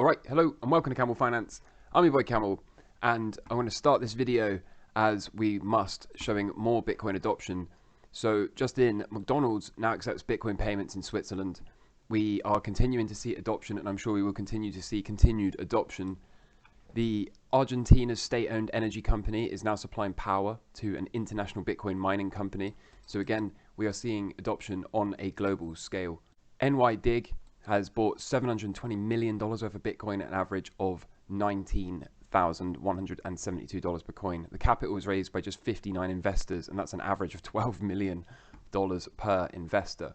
Alright, hello and welcome to Camel Finance. I'm your boy Camel, and I'm going to start this video as we must, showing more Bitcoin adoption. So just in, McDonald's now accepts Bitcoin payments in Switzerland. We are continuing to see adoption, and I'm sure we will continue to see continued adoption. The Argentina's state-owned energy company is now supplying power to an international Bitcoin mining company. So again, we are seeing adoption on a global scale. NYDIG has bought $720 million worth of Bitcoin at an average of $19,172 per coin. The capital was raised by just 59 investors, and that's an average of $12 million per investor.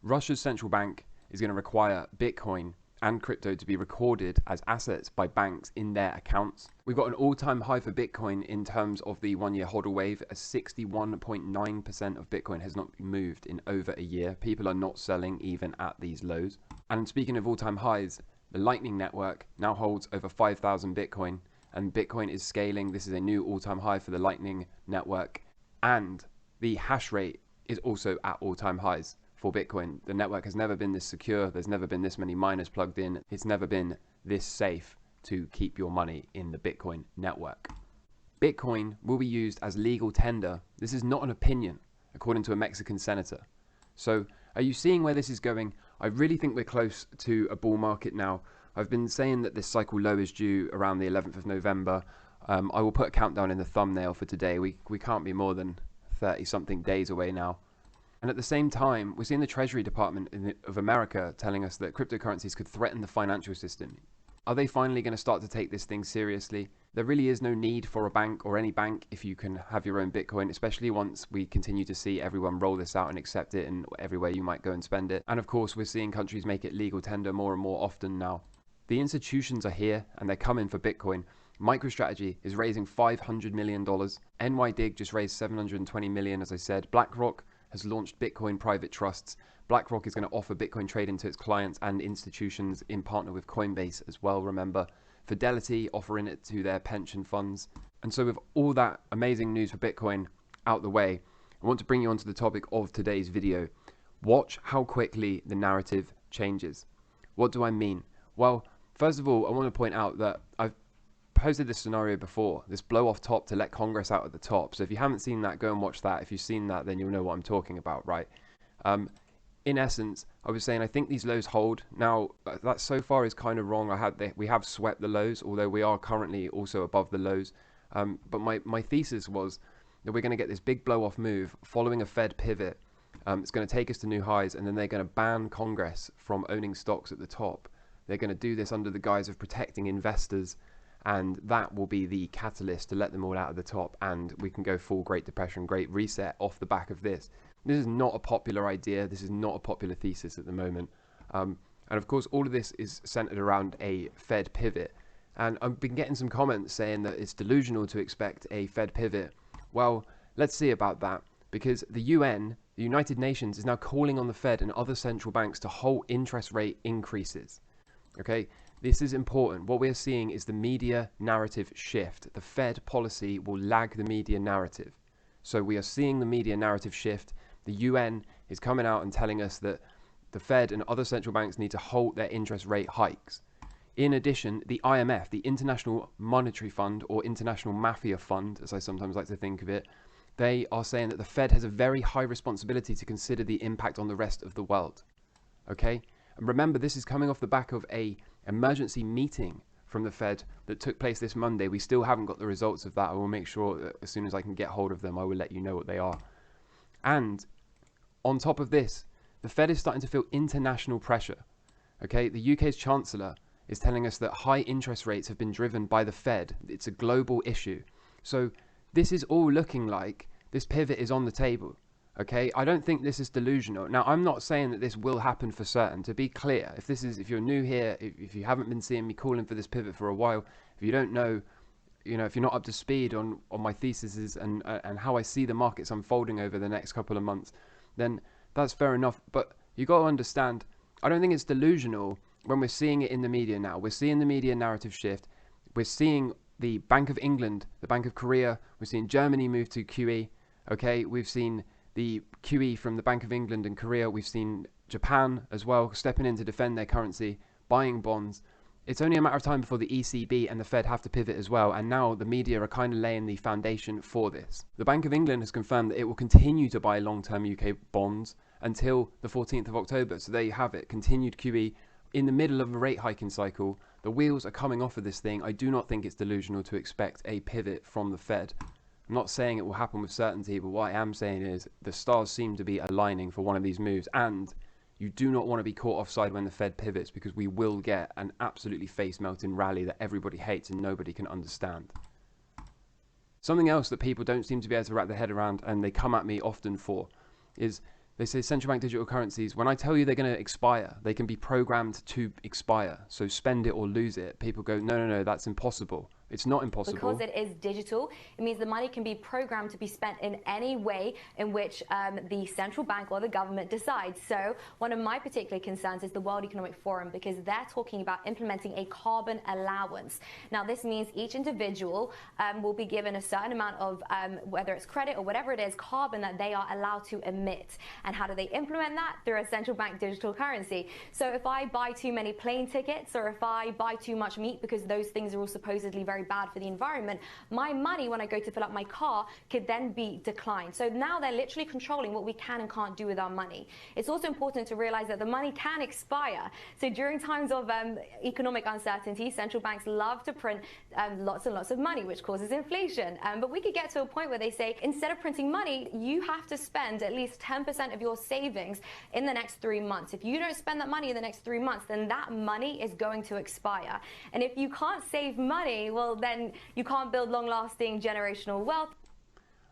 Russia's central bank is going to require Bitcoin and crypto to be recorded as assets by banks in their accounts. We've got an all-time high for Bitcoin in terms of the one-year hodl wave, as 61.9% of Bitcoin has not moved in over a year. People are not selling even at these lows. And speaking of all-time highs, the Lightning Network now holds over 5,000 Bitcoin, and Bitcoin is scaling. This is a new all-time high for the Lightning Network, and the hash rate is also at all-time highs for Bitcoin. The network has never been this secure. There's never been this many miners plugged in. It's never been this safe to keep your money in the Bitcoin network. Bitcoin will be used as legal tender. This is not an opinion, according to a Mexican senator. So are you seeing where this is going? I really think we're close to a bull market now. I've been saying that this cycle low is due around the 11th of November. I will put a countdown in the thumbnail for today. We can't be more than 30 something days away now. And at the same time, we're seeing the Treasury Department of America telling us that cryptocurrencies could threaten the financial system. Are they finally going to start to take this thing seriously? There really is no need for a bank or any bank if you can have your own Bitcoin, especially once we continue to see everyone roll this out and accept it in everywhere you might go and spend it. And of course, we're seeing countries make it legal tender more and more often now. The institutions are here and they're coming for Bitcoin. MicroStrategy is raising $500 million. NYDIG just raised $720 million, as I said. BlackRock has launched Bitcoin private trusts. BlackRock is going to offer Bitcoin trading to its clients and institutions in partner with Coinbase as well, remember. Fidelity offering it to their pension funds. And so with all that amazing news for Bitcoin out the way, I want to bring you onto the topic of today's video. Watch how quickly the narrative changes. What do I mean? Well, first of all, I want to point out that I've posted this scenario before, this blow off top to let Congress out at the top. So if you haven't seen that, go and watch that. If you've seen that, then you'll know what I'm talking about, right? In essence, I was saying I think these lows hold. Now, that so far is kind of wrong. We have swept the lows, although we are currently also above the lows. But my thesis was that we're going to get this big blow off move following a Fed pivot. It's going to take us to new highs, and then they're going to ban Congress from owning stocks at the top. They're going to do this under the guise of protecting investors, and that will be the catalyst to let them all out of the top, and we can go full Great Depression, Great Reset off the back of this. This is not a popular idea. This is not a popular thesis at the moment. And of course, all of this is centered around a Fed pivot. And I've been getting some comments saying that it's delusional to expect a Fed pivot. Well, let's see about that, because the UN, the United Nations, is now calling on the Fed and other central banks to halt interest rate increases. Okay? This is important. What we're seeing is the media narrative shift. The Fed policy will lag the media narrative. So we are seeing the media narrative shift. The UN is coming out and telling us that the Fed and other central banks need to halt their interest rate hikes. In addition, the IMF, the International Monetary Fund, or International Mafia Fund, as I sometimes like to think of it, they are saying that the Fed has a very high responsibility to consider the impact on the rest of the world. Okay? And remember, this is coming off the back of an emergency meeting from the Fed that took place this Monday. We still haven't got the results of that. I will make sure that as soon as I can get hold of them, I will let you know what they are. And on top of this, the Fed is starting to feel international pressure. Okay, the UK's Chancellor is telling us that high interest rates have been driven by the Fed. It's a global issue. So this is all looking like this pivot is on the table. Okay, I don't think this is delusional. Now, I'm not saying that this will happen for certain. To be clear, if you're new here, if you haven't been seeing me calling for this pivot for a while, if you don't know, if you're not up to speed on my theses and how I see the markets unfolding over the next couple of months, then that's fair enough. But you got to understand, I don't think it's delusional when we're seeing it in the media now. We're seeing the media narrative shift. We're seeing the Bank of England, the Bank of Korea. We're seeing Germany move to QE. Okay, we've seen the QE from the Bank of England and Korea. We've seen Japan as well stepping in to defend their currency, buying bonds. It's only a matter of time before the ECB and the Fed have to pivot as well, and now the media are kind of laying the foundation for this. The Bank of England has confirmed that it will continue to buy long-term UK bonds until the 14th of October. So there you have it, continued QE in the middle of a rate hiking cycle. The wheels are coming off of this thing. I do not think it's delusional to expect a pivot from the Fed. I'm not saying it will happen with certainty, but what I am saying is the stars seem to be aligning for one of these moves, and you do not want to be caught offside when the Fed pivots, because we will get an absolutely face-melting rally that everybody hates and nobody can understand. Something else that people don't seem to be able to wrap their head around, and they come at me often for, is they say central bank digital currencies, when I tell you they're going to expire, they can be programmed to expire. So spend it or lose it. People go, no, no, no, that's impossible. It's not impossible. Because it is digital, it means the money can be programmed to be spent in any way in which the central bank or the government decides. So one of my particular concerns is the World Economic Forum, because they're talking about implementing a carbon allowance. Now, this means each individual will be given a certain amount of, whether it's credit or whatever it is, carbon that they are allowed to emit. And how do they implement that? Through a central bank digital currency. So if I buy too many plane tickets, or if I buy too much meat, because those things are all supposedly very bad for the environment, my money when I go to fill up my car could then be declined. So now they're literally controlling what we can and can't do with our money. It's also important to realize that the money can expire. So during times of economic uncertainty, central banks love to print lots and lots of money, which causes inflation. But we could get to a point where they say, instead of printing money, you have to spend at least 10% of your savings in the next 3 months. If you don't spend that money in the next 3 months, then that money is going to expire. And if you can't save money, well, then you can't build long-lasting generational wealth.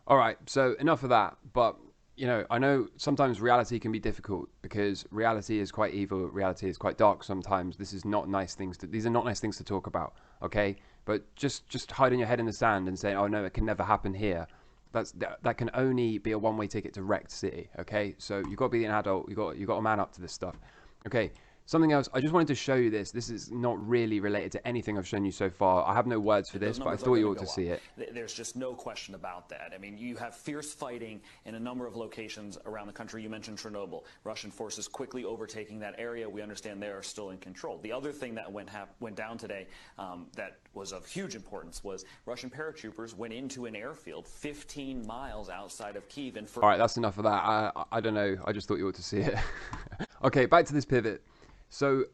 All right, so enough of that. But, you know, I know sometimes reality can be difficult, because reality is quite evil. Reality is quite dark sometimes. These are not nice things to talk about, okay? But just hiding your head in the sand and saying, oh no, it can never happen here. That can only be a one-way ticket to wrecked city, okay? So you've got to be an adult. You've got to man up to this stuff, okay? Something else, I just wanted to show you this. This is not really related to anything I've shown you so far. I have no words for this, but I thought you ought to see it. There's just no question about that. I mean, you have fierce fighting in a number of locations around the country. You mentioned Chernobyl. Russian forces quickly overtaking that area. We understand they are still in control. The other thing that went down today that was of huge importance was Russian paratroopers went into an airfield 15 miles outside of Kyiv. And all right, that's enough of that. I don't know. I just thought you ought to see it. Okay, back to this pivot. So,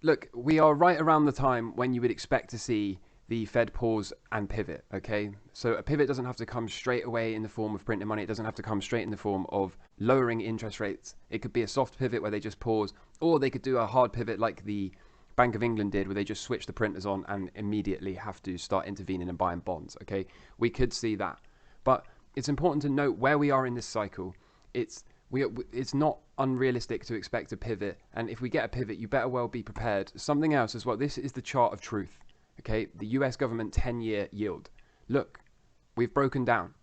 look, we are right around the time when you would expect to see the Fed pause and pivot, okay? So a pivot doesn't have to come straight away in the form of printing money. It doesn't have to come straight in the form of lowering interest rates. It could be a soft pivot where they just pause, or they could do a hard pivot like the Bank of England did, where they just switch the printers on and immediately have to start intervening and buying bonds, okay? We could see that. But it's important to note where we are in this cycle. It's not unrealistic to expect a pivot, and if we get a pivot, you better well be prepared. Something else as well, this is the chart of truth, okay? The US government 10-year yield. Look, we've broken down.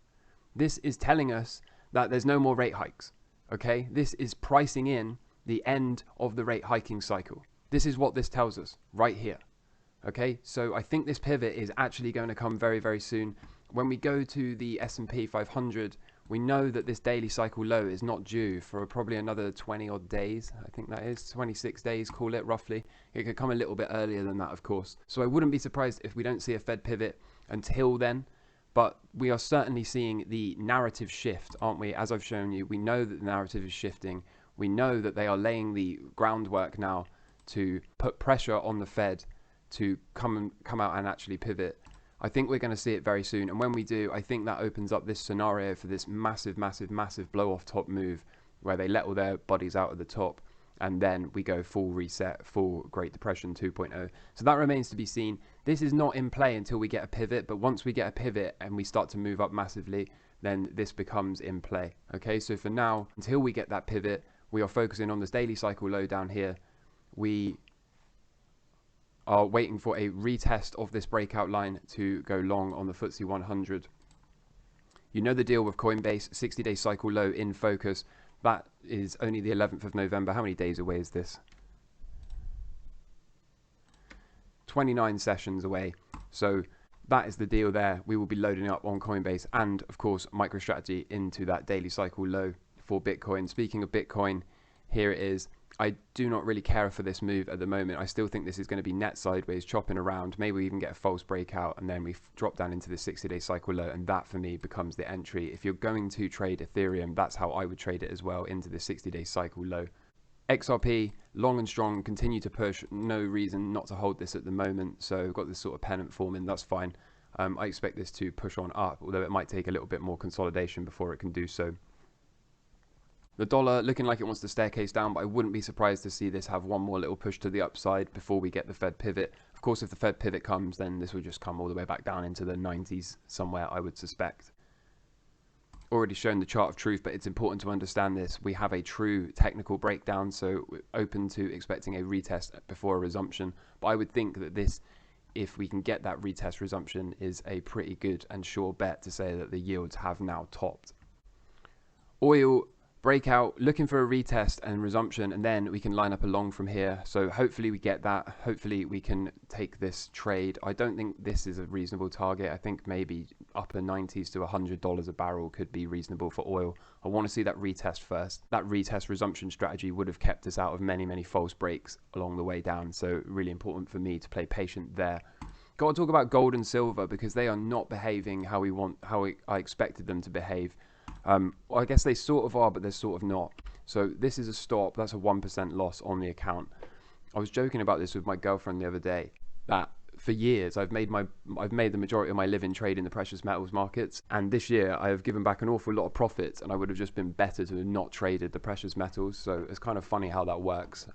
This is telling us that there's no more rate hikes, okay? This is pricing in the end of the rate hiking cycle. This is what this tells us right here, okay? So I think this pivot is actually going to come very, very soon. When we go to the S&P 500, we know that this daily cycle low is not due for probably another 20 odd days. I think that is 26 days, call it roughly. It could come a little bit earlier than that, of course. So I wouldn't be surprised if we don't see a Fed pivot until then. But we are certainly seeing the narrative shift, aren't we? As I've shown you, we know that the narrative is shifting. We know that they are laying the groundwork now to put pressure on the Fed to come out and actually pivot. I think we're going to see it very soon, and when we do, I think that opens up this scenario for this massive, massive, massive blow-off top move, where they let all their bodies out at the top, and then we go full reset, full Great Depression 2.0. So that remains to be seen. This is not in play until we get a pivot, but once we get a pivot and we start to move up massively, then this becomes in play. Okay, so for now, until we get that pivot, we are focusing on this daily cycle low down here. We are waiting for a retest of this breakout line to go long on the FTSE 100. You know the deal with Coinbase, 60-day cycle low in focus. That is only the 11th of November. How many days away is this? 29 sessions away. So that is the deal there. We will be loading up on Coinbase and, of course, MicroStrategy into that daily cycle low for Bitcoin. Speaking of Bitcoin, here it is. I do not really care for this move at the moment. I still think this is going to be net sideways, chopping around. Maybe we even get a false breakout and then we drop down into the 60-day cycle low, and that for me becomes the entry. If you're going to trade Ethereum, that's how I would trade it as well, into the 60-day cycle low. XRP, long and strong, continue to push. No reason not to hold this at the moment. So we've got this sort of pennant forming, that's fine. I expect this to push on up, although it might take a little bit more consolidation before it can do so. The dollar looking like it wants to staircase down, but I wouldn't be surprised to see this have one more little push to the upside before we get the Fed pivot. Of course, if the Fed pivot comes, then this will just come all the way back down into the 90s somewhere, I would suspect. Already shown the chart of truth, but it's important to understand this. We have a true technical breakdown, so we're open to expecting a retest before a resumption. But I would think that this, if we can get that retest resumption, is a pretty good and sure bet to say that the yields have now topped. Oil breakout, looking for a retest and resumption, and then we can line up a long from here. So hopefully we get that. Hopefully we can take this trade. I don't think this is a reasonable target. I think maybe upper 90s to $100 a barrel could be reasonable for oil. I want to see that retest first. That retest resumption strategy would have kept us out of many false breaks along the way down. So really important for me to play patient there. Got to talk about gold and silver because they are not behaving how I expected them to behave. Well, I guess they sort of are, but they're sort of not. So this is a stop. That's a 1% loss on the account. I was joking about this with my girlfriend the other day, that for years I've made the majority of my living trade in the precious metals markets, and this year I have given back an awful lot of profits, and I would have just been better to have not traded the precious metals. So it's kind of funny how that works.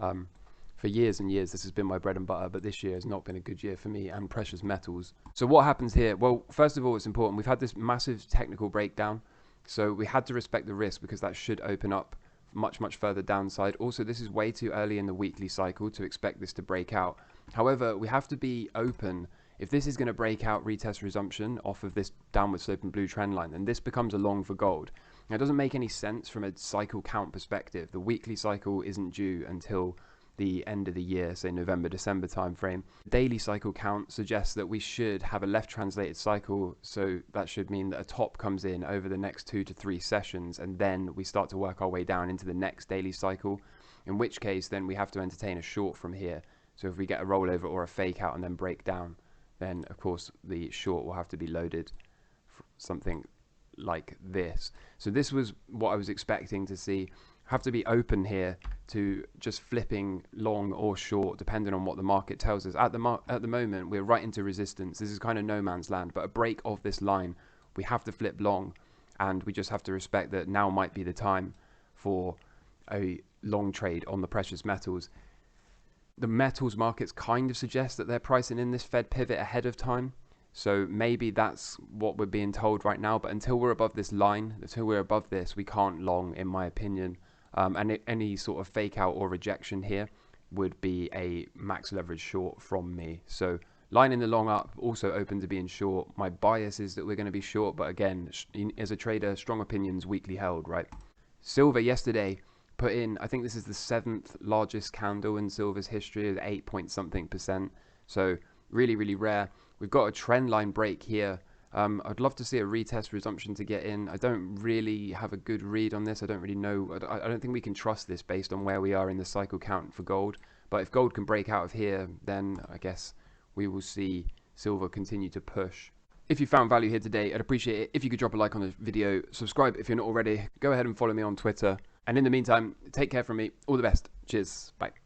For years and years this has been my bread and butter, but this year has not been a good year for me and precious metals. So what happens here? Well, first of all, it's important. We've had this massive technical breakdown. So we had to respect the risk because that should open up much further downside. Also, this is way too early in the weekly cycle to expect this to break out. However, we have to be open. If this is going to break out retest resumption off of this downward sloping blue trend line, then this becomes a long for gold. Now, it doesn't make any sense from a cycle count perspective. The weekly cycle isn't due until the end of the year, say November, December timeframe. Daily cycle count suggests that we should have a left translated cycle, so that should mean that a top comes in over the next 2 to 3 sessions, and then we start to work our way down into the next daily cycle, in which case then we have to entertain a short from here. So if we get a rollover or a fake out and then break down, then of course the short will have to be loaded for something like this. So this was what I was expecting to see. Have to be open here to just flipping long or short depending on what the market tells us. At the moment we're right into resistance. This is kind of no man's land, but a break of this line we have to flip long, and we just have to respect that now might be the time for a long trade on the precious metals. The metals markets kind of suggest that they're pricing in this Fed pivot ahead of time. So maybe that's what we're being told right now, but until we're above this line, until we're above this, we can't long, in my opinion. And any sort of fake out or rejection here would be a max leverage short from me. So line in the long up, also open to being short. My bias is that we're going to be short, but again, as a trader, strong opinions weakly held, right? Silver yesterday put in, I think this is the 7th largest candle in silver's history at 8 point something %. So really rare. We've got a trend line break here. I'd love to see a retest resumption to get in. I don't really have a good read on this. I don't really know. I don't think we can trust this based on where we are in the cycle count for gold. But if gold can break out of here, then I guess we will see silver continue to push. If you found value here today, I'd appreciate it if you could drop a like on the video, subscribe if you're not already, go ahead and follow me on Twitter. And in the meantime, take care from me. All the best. Cheers. Bye.